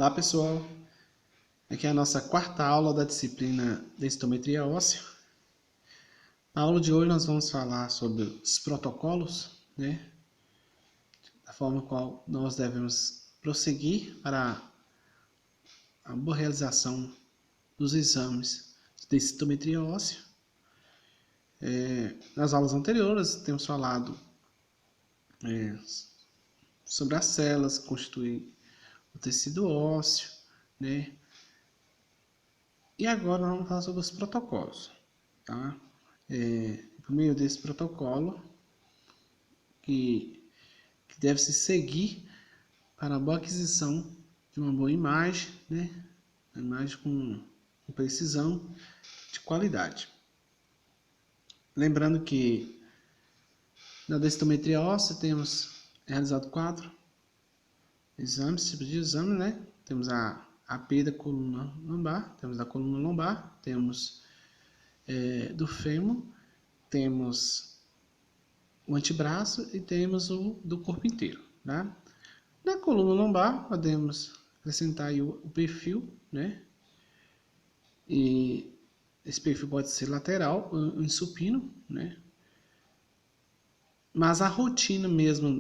Olá pessoal, aqui é a nossa quarta aula da disciplina Densitometria óssea. Na aula de hoje nós vamos falar sobre os protocolos, da forma qual nós devemos prosseguir para a boa realização dos exames de densitometria óssea. Nas aulas anteriores temos falado sobre as células que constituem o tecido ósseo, E agora nós vamos falar sobre os protocolos, tá? Por meio desse protocolo que deve se seguir para a boa aquisição de uma boa imagem, Uma imagem com precisão, de qualidade. Lembrando que na densitometria óssea temos realizado 4 exames, tipos de exame, Temos a AP da coluna lombar, temos da coluna lombar, temos do fêmur, temos o antebraço e temos o do corpo inteiro, tá? Na coluna lombar podemos acrescentar aí o perfil, E esse perfil pode ser lateral ou em supino, Mas a rotina mesmo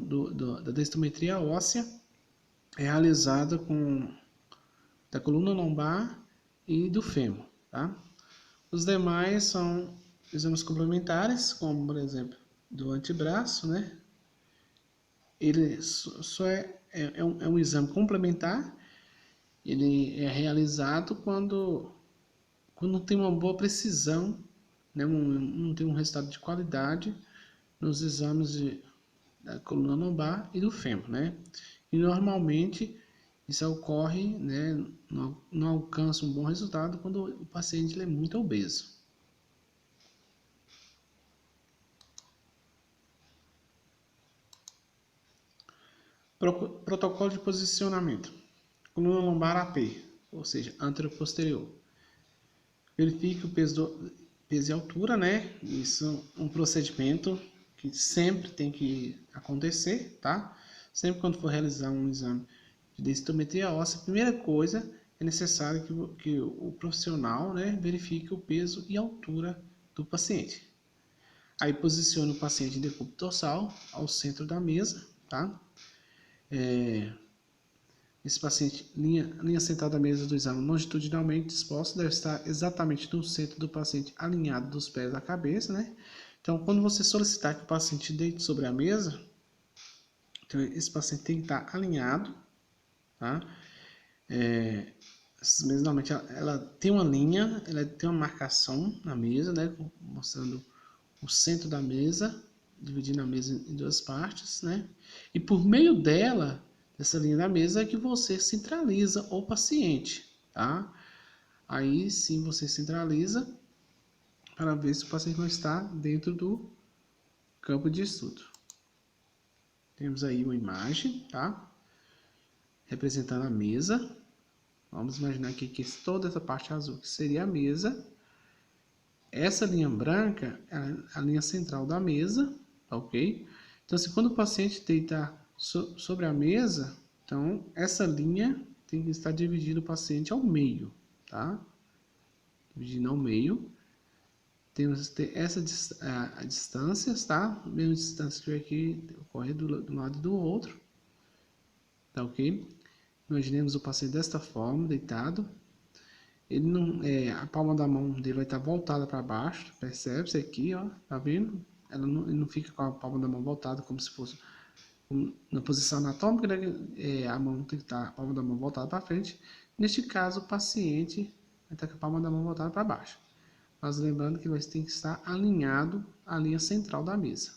da densitometria óssea é realizada com da coluna lombar e do fêmur, tá? Os demais são exames complementares, como por exemplo do antebraço, Ele só é um exame complementar. Ele é realizado quando tem uma boa precisão, não tem um resultado de qualidade nos exames da coluna lombar e do fêmur, E normalmente isso ocorre, não alcança um bom resultado quando o paciente é muito obeso. Protocolo de posicionamento. Coluna lombar AP, ou seja, anteroposterior. Verifique o peso e altura, Isso é um procedimento que sempre tem que acontecer, tá? Sempre quando for realizar um exame de densitometria óssea, a primeira coisa é necessário que o profissional, verifique o peso e altura do paciente. Aí posicione o paciente em decúbito dorsal ao centro da mesa, tá? Esse paciente, linha central da mesa do exame longitudinalmente disposta, deve estar exatamente no centro do paciente, alinhado dos pés à cabeça, Então, quando você solicitar que o paciente deite sobre a mesa, então esse paciente tem que estar alinhado, tá? Essas mesas, normalmente, ela tem uma linha, ela tem uma marcação na mesa, mostrando o centro da mesa, dividindo a mesa em duas partes, E por meio dela, dessa linha da mesa, é que você centraliza o paciente, tá? Aí sim você centraliza para ver se o paciente não está dentro do campo de estudo. Temos aí uma imagem, tá? Representando a mesa. Vamos imaginar aqui que toda essa parte azul que seria a mesa. Essa linha branca é a linha central da mesa, tá ok? Então, quando o paciente deitar sobre a mesa, então essa linha tem que estar dividida o paciente ao meio, tá? Dividindo ao meio. Temos que ter essa distâncias, tá? A mesma distância que aqui ocorre do lado do outro, tá ok? Imaginemos o paciente desta forma, deitado. Ele não, a palma da mão dele vai estar voltada para baixo, percebe-se aqui, ó, tá vendo? Ele não fica com a palma da mão voltada como se fosse na posição anatômica, a mão tem que estar, a palma da mão voltada para frente. Neste caso, o paciente vai estar com a palma da mão voltada para baixo. Mas lembrando que ele tem que estar alinhado à linha central da mesa.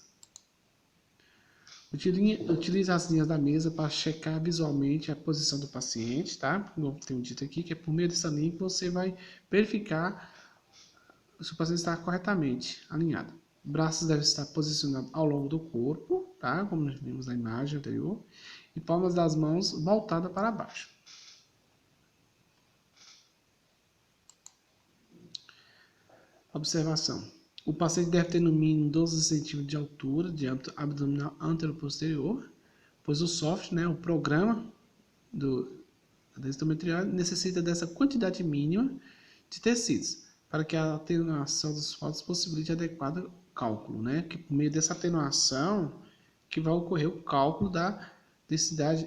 Utilize as linhas da mesa para checar visualmente a posição do paciente, tá? Como eu tenho dito aqui, que é por meio dessa linha que você vai verificar se o paciente está corretamente alinhado. Braços devem estar posicionados ao longo do corpo, tá? Como nós vimos na imagem anterior. E palmas das mãos voltadas para baixo. Observação. O paciente deve ter no mínimo 12 centímetros de altura, diâmetro abdominal anteroposterior, pois o software, o programa A densitometria necessita dessa quantidade mínima de tecidos para que a atenuação dos fotos possibilite adequado cálculo, né? Que por meio dessa atenuação que vai ocorrer o cálculo da densidade,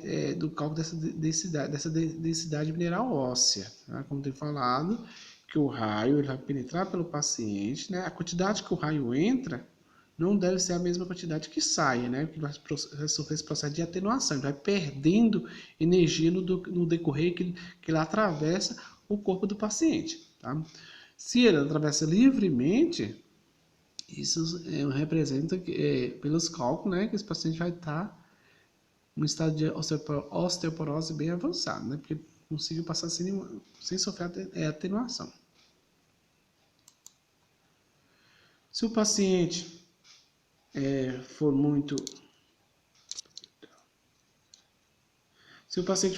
dessa densidade mineral óssea, tá? Como tem falado, que o raio ele vai penetrar pelo paciente, né? A quantidade que o raio entra não deve ser a mesma quantidade que sai, né? Que vai sofrer esse processo de atenuação, ele vai perdendo energia no decorrer que ele atravessa o corpo do paciente, tá? Se ele atravessa livremente, isso representa pelos cálculos, né, que esse paciente vai estar no estado de osteoporose bem avançado, né, porque conseguiu passar sem sofrer atenuação. Se o paciente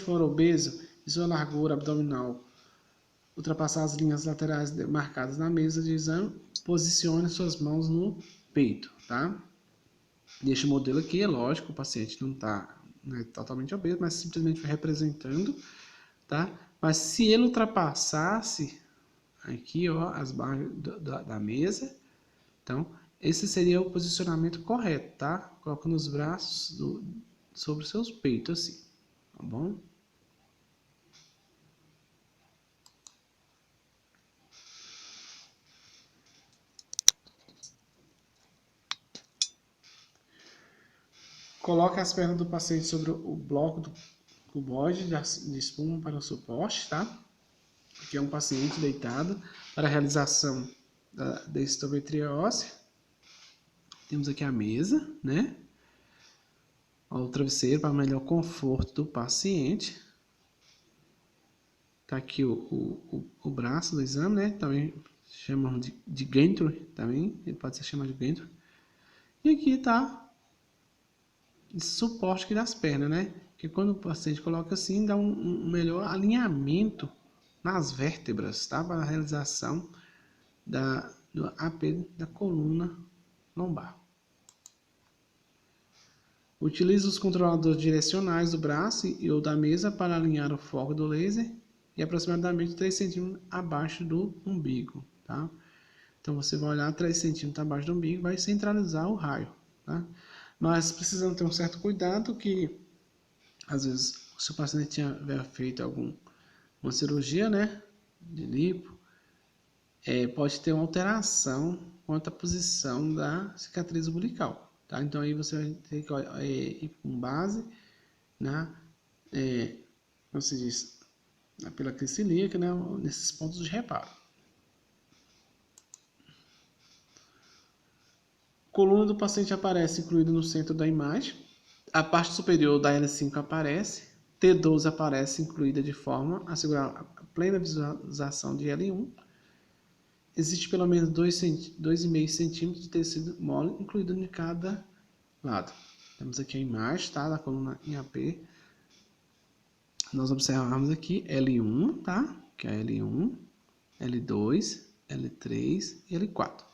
for obeso e sua largura abdominal ultrapassar as linhas laterais marcadas na mesa de exame, posicione suas mãos no peito, tá? Neste modelo aqui, é lógico, o paciente não está totalmente obeso, mas simplesmente representando, tá? Mas se ele ultrapassasse aqui, ó, as barras da mesa, então, esse seria o posicionamento correto, tá? Colocando os braços sobre os seus peitos, assim, tá bom? Coloque as pernas do paciente sobre o bloco do cuboide de espuma para o suporte, tá? Aqui é um paciente deitado para a realização da densitometria óssea. Temos aqui a mesa, né? O travesseiro para melhor conforto do paciente. Tá aqui o braço do exame, né? Também chamamos de gantry, também. Ele pode ser chamado de gantry. E aqui tá esse suporte aqui das pernas, né? Que quando o paciente coloca assim, dá um melhor alinhamento nas vértebras, tá? Para a realização do apelo da coluna lombar. Utilize os controladores direcionais do braço e ou da mesa para alinhar o foco do laser e aproximadamente 3 centímetros abaixo do umbigo, tá? Então você vai olhar 3 centímetros abaixo do umbigo e vai centralizar o raio, tá? Mas precisamos ter um certo cuidado que às vezes se o paciente tiver feito uma cirurgia, né, de lipo, pode ter uma alteração quanto à posição da cicatriz umbilical, tá? Então aí você vai ter que ir com base na, como se diz, na pila cilíaca, né, nesses pontos de reparo. A coluna do paciente aparece incluída no centro da imagem. A parte superior da L5 aparece. T12 aparece incluída de forma a assegurar a plena visualização de L1. Existe pelo menos 2,5 centímetros de tecido mole incluído em cada lado. Temos aqui a imagem, tá, da coluna em AP. Nós observamos aqui L1, tá? Que é L1, L2, L3 e L4.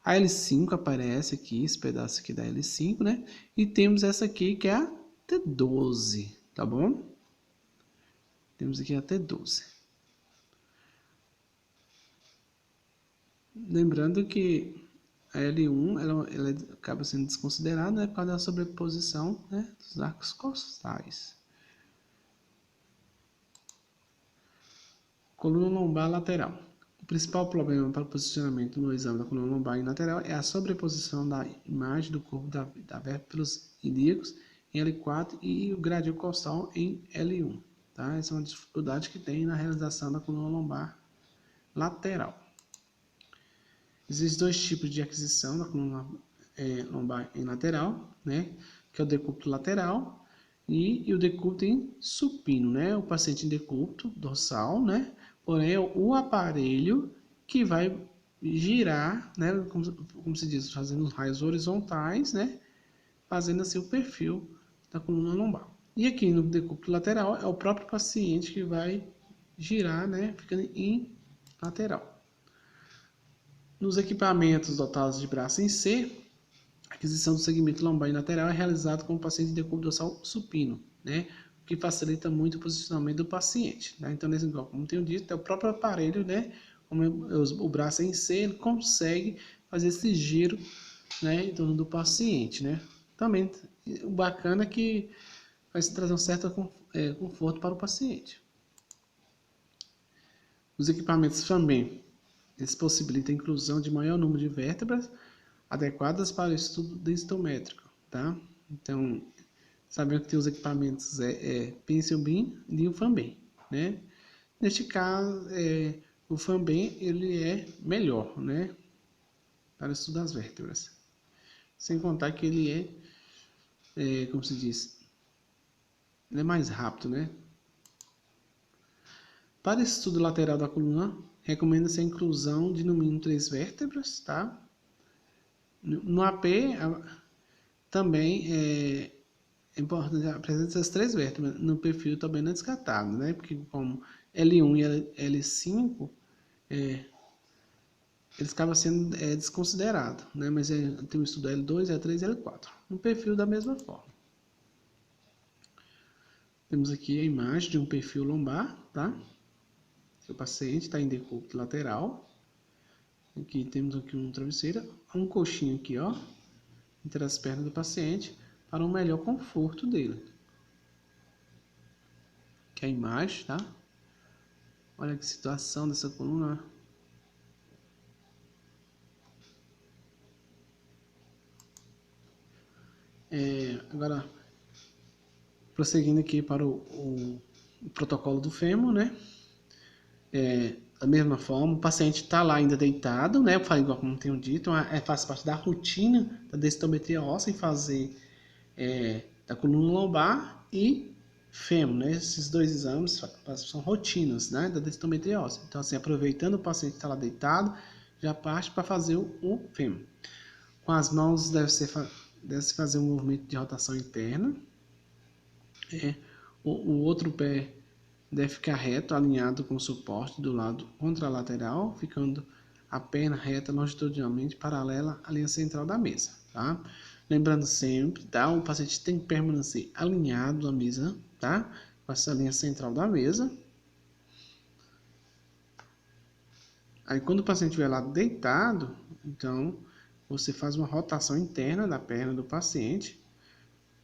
A L5 aparece aqui, esse pedaço aqui da L5, né? E temos essa aqui que é a T12, tá bom? Temos aqui a T12. Lembrando que a L1 ela acaba sendo desconsiderada, né, por causa da sobreposição, né, dos arcos costais. Coluna lombar lateral. O principal problema para o posicionamento no exame da coluna lombar e lateral é a sobreposição da imagem do corpo da vértebra pelos ilíacos em L4 e o gradil costal em L1. Tá? Essa é uma dificuldade que tem na realização da coluna lombar lateral. Existem dois tipos de aquisição da coluna lombar em lateral, né? Que é o decúbito lateral e o decúbito em supino, né? O paciente em decúbito dorsal, né? Porém, é o aparelho que vai girar, né? Como se diz, fazendo os raios horizontais, né? Fazendo assim o perfil da coluna lombar. E aqui no decúbito lateral é o próprio paciente que vai girar, né? Ficando em lateral. Nos equipamentos dotados de braço em C, a aquisição do segmento lombar e lateral é realizada com o paciente de decúbito dorsal supino, né? que facilita muito o posicionamento do paciente, né? Então, nesse igual, como tenho dito, é o próprio aparelho, né? Como o braço em si, ele consegue fazer esse giro, né, em torno do paciente, né? Também, o bacana é que vai trazer um certo conforto para o paciente. Os equipamentos também, eles possibilitam a inclusão de maior número de vértebras adequadas para o estudo densitométrico, tá? Então, sabendo que tem os equipamentos Pencil Beam e o Fanbem, né? Neste caso, o Fanbem ele é melhor, né? Para o estudo das vértebras. Sem contar que ele como se diz, ele é mais rápido, né? Para esse estudo lateral da coluna, recomenda-se a inclusão de no mínimo 3 vértebras, tá? No AP, também é importante a presença das 3 vértebras. No perfil também não é descartável, né? Porque como L1 e L5, eles acabam sendo desconsiderados, né? Mas tem o estudo L2, L3 e L4. No perfil da mesma forma. Temos aqui a imagem de um perfil lombar, tá? O paciente está em decúbito lateral. Aqui temos aqui um travesseiro, um coxinho aqui, ó, entre as pernas do paciente, para um melhor conforto dele. Aqui é a imagem, tá? Olha que situação dessa coluna. Agora, prosseguindo aqui para o protocolo do fêmur, né? Da mesma forma, o paciente está lá ainda deitado, né? Eu falei igual como tenho dito, faz parte da rotina da densitometria óssea em fazer da coluna lombar e fêmur, né? Esses 2 exames são rotinas, né? Da densitometria óssea. Então, assim, aproveitando o paciente está lá deitado, já parte para fazer o fêmur. Com as mãos deve-se fazer um movimento de rotação interna. O outro pé deve ficar reto, alinhado com o suporte do lado contralateral, ficando a perna reta longitudinalmente paralela à linha central da mesa, tá? Lembrando sempre, tá? O paciente tem que permanecer alinhado à mesa, tá? Com essa linha central da mesa. Aí, quando o paciente estiver lá deitado, então, você faz uma rotação interna da perna do paciente.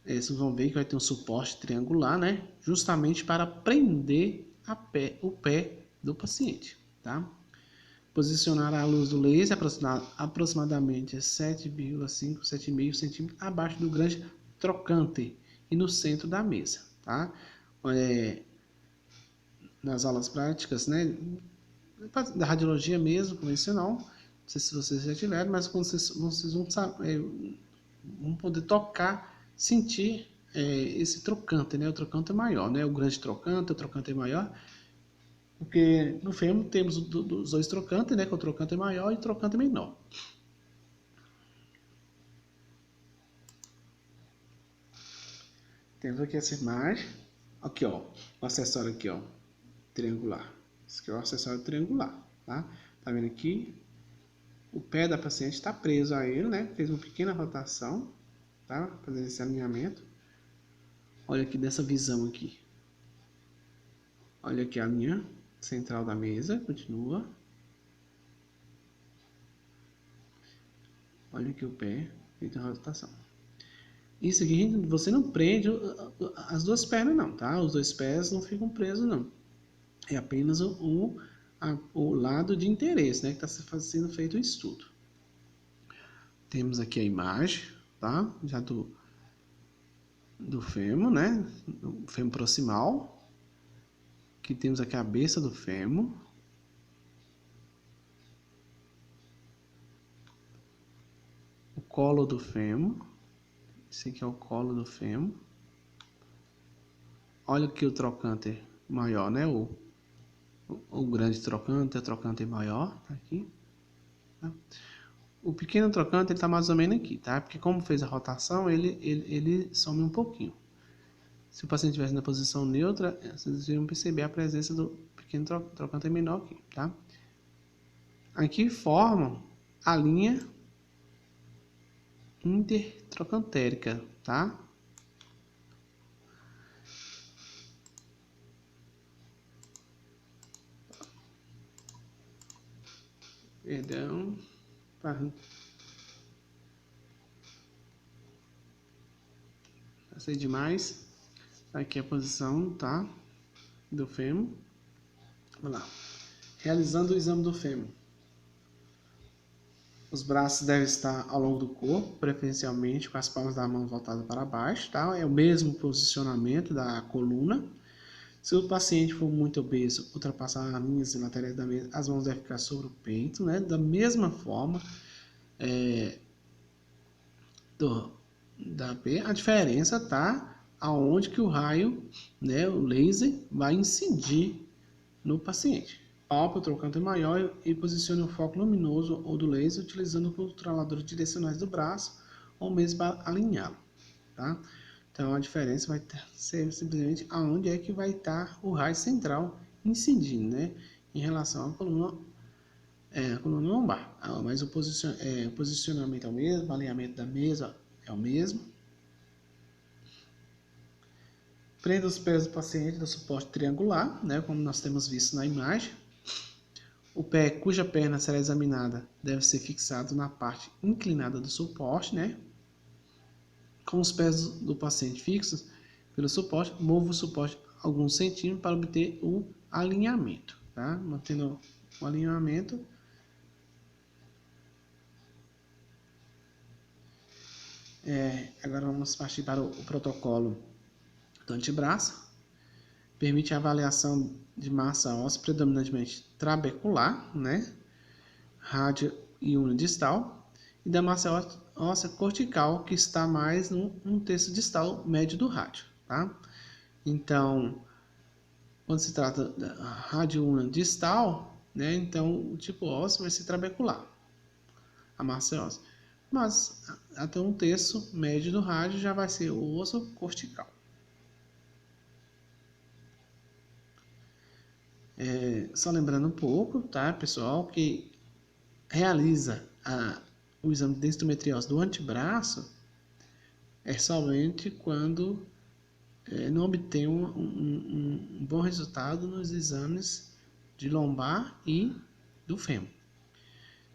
Vocês vão ver que vai ter um suporte triangular, né? Justamente para prender o pé do paciente, tá? Posicionar a luz do laser aproximadamente 7,5, 7,5 centímetros abaixo do grande trocante e no centro da mesa, tá? Nas aulas práticas, né? Da radiologia mesmo, convencional, não sei se vocês já tiveram, mas vocês vão poder tocar, sentir esse trocante, né? O trocante é maior, né? O grande trocante, o trocante é maior, porque no fêmur temos os 2 trocantes, né? Que o trocante é maior e o trocante é menor. Temos aqui essa imagem, aqui ó, o acessório aqui ó, triangular. Esse aqui é o acessório triangular, tá? Tá vendo aqui? O pé da paciente está preso a ele, né? Fez uma pequena rotação, tá? Fazendo esse alinhamento. Olha aqui dessa visão aqui. Olha aqui a linha central da mesa, continua. Olha aqui o pé, feita a rotação. Isso aqui, você não prende as 2 pernas não, tá? Os 2 pés não ficam presos não. É apenas o lado de interesse, né? Que está sendo feito o estudo. Temos aqui a imagem, tá? Já do fêmur, né? Do fêmur proximal. Aqui temos a cabeça do fêmur. O colo do fêmur. Esse aqui é o colo do fêmur. Olha aqui o trocante maior, né? O grande trocante, o trocante maior, tá aqui. Tá? O pequeno trocante está mais ou menos aqui, tá? Porque como fez a rotação, ele some um pouquinho. Se o paciente estivesse na posição neutra, vocês iriam perceber a presença do pequeno trocante menor aqui, tá? Aqui formam a linha intertrocantérica, tá? Perdão. Passei demais. Aqui a posição, tá? Do fêmur. Vamos lá. Realizando o exame do fêmur. Os braços devem estar ao longo do corpo, preferencialmente com as palmas da mão voltadas para baixo, tá? É o mesmo posicionamento da coluna. Se o paciente for muito obeso, ultrapassar as linhas laterais da mesa, as mãos devem ficar sobre o peito, né? Da mesma forma, a diferença tá aonde que o raio, né, o laser, vai incidir no paciente. Palpa o trocante maior e posicione o foco luminoso ou do laser utilizando controladores direcionais do braço ou mesmo para alinhá-lo, tá? Então a diferença vai ser simplesmente aonde é que vai estar o raio central incidindo, né? Em relação à coluna, a coluna lombar. Mas o posicionamento é o mesmo, o alinhamento da mesa é o mesmo. Prenda os pés do paciente no suporte triangular, né? Como nós temos visto na imagem. O pé cuja perna será examinada deve ser fixado na parte inclinada do suporte, né? Com os pés do paciente fixos pelo suporte, mova o suporte alguns centímetros para obter o alinhamento, tá? Mantendo o alinhamento. Agora vamos partir para o protocolo do antebraço. Permite a avaliação de massa óssea predominantemente trabecular, né? Rádio e una distal, e da massa óssea cortical, que está mais num terço distal médio do rádio, tá? Então, quando se trata da rádio una distal, né? Então, o tipo ósseo vai ser trabecular, a massa óssea. Mas, até um terço médio do rádio já vai ser o osso cortical. Só lembrando um pouco, tá, pessoal, que realiza o exame de densitometria do antebraço somente quando não obtém um bom resultado nos exames de lombar e do fêmur.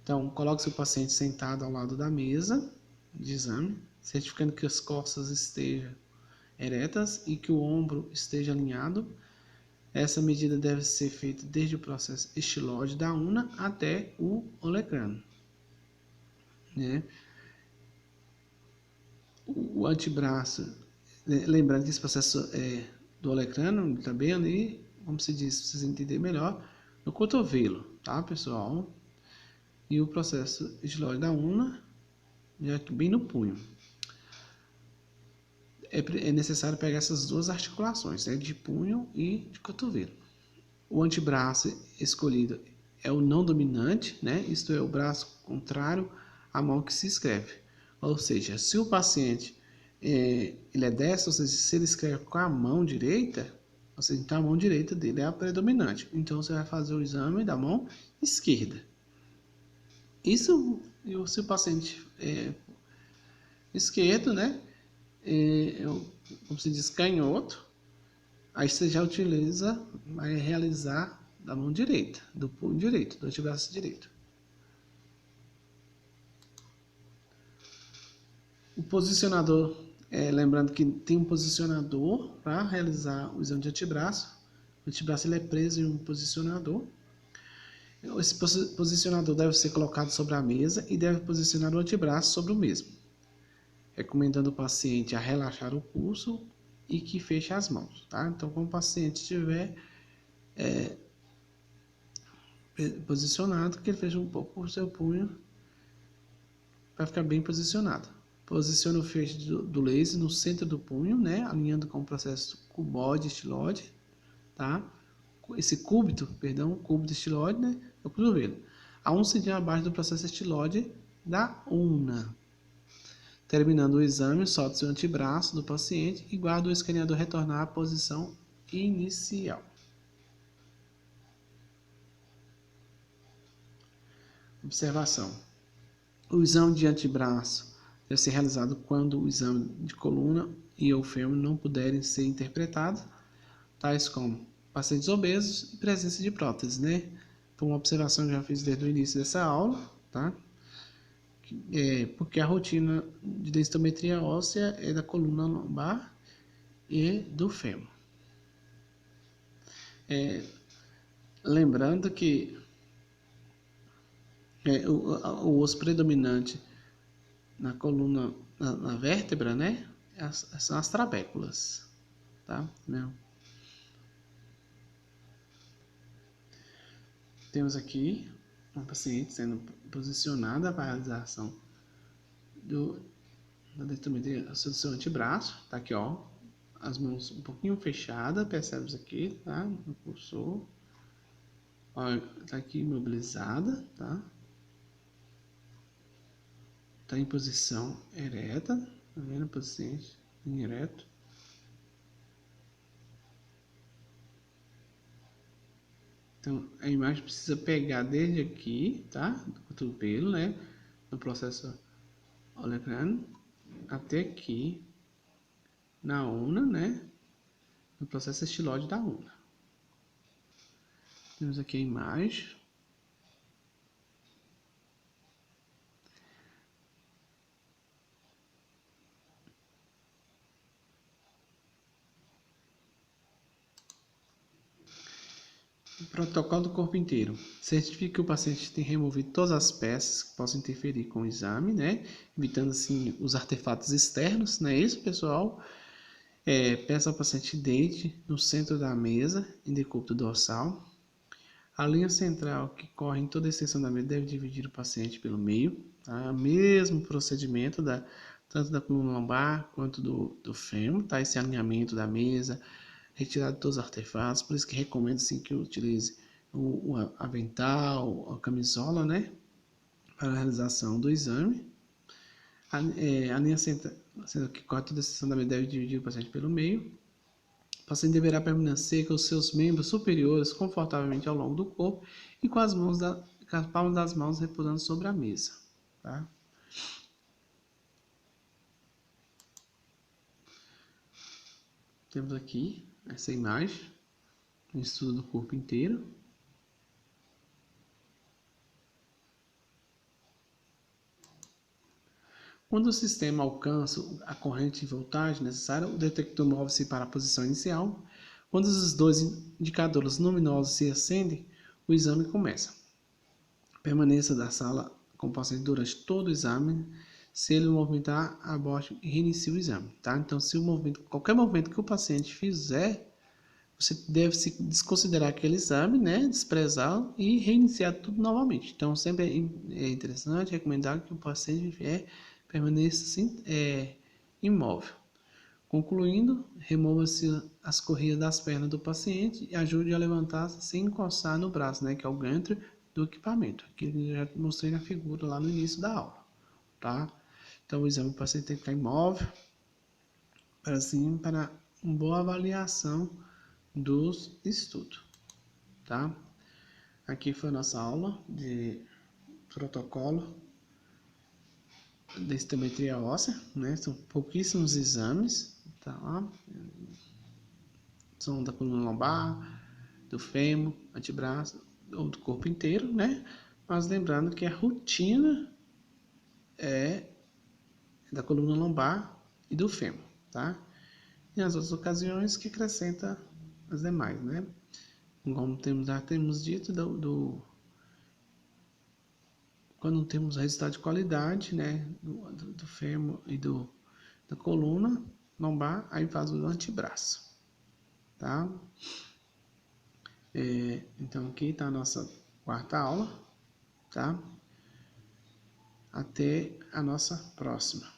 Então, coloque seu paciente sentado ao lado da mesa de exame, certificando que as costas estejam eretas e que o ombro esteja alinhado. Essa medida deve ser feita desde o processo estiloide da una até o olecrano, né? O antebraço, lembrando que esse processo do olecrano também ali, como se diz, para vocês entenderem melhor, no cotovelo, tá, pessoal? E o processo estiloide da una, já bem no punho. É necessário pegar essas duas articulações, né, de punho e de cotovelo. O antebraço escolhido é o não dominante, né? Isto é, o braço contrário à mão que se escreve. Ou seja, se o paciente ele é destro, ou seja, se ele escreve com a mão direita, ou seja, então a mão direita dele é a predominante. Então você vai fazer o exame da mão esquerda. Isso, se o paciente é esquerdo, né? Como se diz, canhoto, aí você já vai realizar da mão direita, do punho direito, do antebraço direito. O posicionador, lembrando que tem um posicionador para realizar o exame de antebraço. O antebraço ele é preso em um posicionador. Esse posicionador deve ser colocado sobre a mesa e deve posicionar o antebraço sobre o mesmo, recomendando o paciente a relaxar o pulso e que feche as mãos, tá? Então, quando o paciente estiver posicionado, que ele feche um pouco o seu punho para ficar bem posicionado. Posicione o feixe do laser no centro do punho, né? Alinhando com o processo cuboide estiloide, tá? Esse cúbito estiloide, né? É o cotovelo. A 1 centímetro abaixo do processo estiloide da una. Terminando o exame, solte seu antebraço do paciente e guarde o escaneador retornar à posição inicial. Observação. O exame de antebraço deve ser realizado quando o exame de coluna e ou fêmur não puderem ser interpretados, tais como pacientes obesos e presença de prótese, né? Foi uma observação que eu já fiz desde o início dessa aula, tá? Porque a rotina de densitometria óssea é da coluna lombar e do fêmur. Lembrando que o osso predominante na coluna, na vértebra, né? São as trabéculas, tá? Temos aqui uma paciente sendo posicionada para a realização da densitometria do seu antebraço, tá aqui, ó, as mãos um pouquinho fechadas, percebe isso aqui, tá? No cursor, ó, tá aqui imobilizada, tá? Tá em posição ereta, tá vendo, paciente em ereto. Então, a imagem precisa pegar desde aqui, tá? Do cotovelo, né? No processo olecrano, até aqui, na una, né? No processo estilóide da una. Temos aqui a imagem. Protocolo do corpo inteiro. Certifique que o paciente tem removido todas as peças que possam interferir com o exame, né? Evitando assim os artefatos externos, não é isso, pessoal? Peça ao paciente deite no centro da mesa, em decúbito dorsal. A linha central que corre em toda a extensão da mesa deve dividir o paciente pelo meio, tá? Mesmo procedimento tanto da coluna lombar quanto do fêmur, tá? Esse alinhamento da mesa, retirada de todos os artefatos, por isso que recomendo assim, que utilize o avental, a camisola, né? Para a realização do exame. A linha central que corre toda a extensão da mesa deve dividir o paciente pelo meio. O paciente deverá permanecer com os seus membros superiores confortavelmente ao longo do corpo e com as palmas das mãos repousando sobre a mesa. Tá? Temos aqui essa imagem, um estudo do corpo inteiro. Quando o sistema alcança a corrente de voltagem necessária, o detector move-se para a posição inicial. Quando os dois indicadores luminosos se acendem, o exame começa. Permaneça da sala com o paciente durante todo o exame. Se ele movimentar, aborte e reinicie o exame, tá? Então, se qualquer movimento que o paciente fizer, você deve se desconsiderar aquele exame, né? Desprezá-lo e reiniciar tudo novamente. Então, sempre é interessante, recomendar que o paciente permaneça assim, imóvel. Concluindo, remova-se as correias das pernas do paciente e ajude a levantar-se sem encostar no braço, né? Que é o gantry do equipamento, que eu já mostrei na figura lá no início da aula, tá? Então, o exame do paciente tem que ficar imóvel, para uma boa avaliação dos estudos, tá? Aqui foi a nossa aula de protocolo de densitometria óssea, né? São pouquíssimos exames, tá lá? São da coluna lombar, do fêmur, antebraço, ou do corpo inteiro, né? Mas lembrando que a rotina é da coluna lombar e do fêmur, tá? E as outras ocasiões que acrescenta as demais, né? Como já temos dito, quando temos resultado de qualidade, né? Do fêmur e da coluna lombar, aí faz o antebraço, tá? Então aqui está a nossa quarta aula, tá? Até a nossa próxima.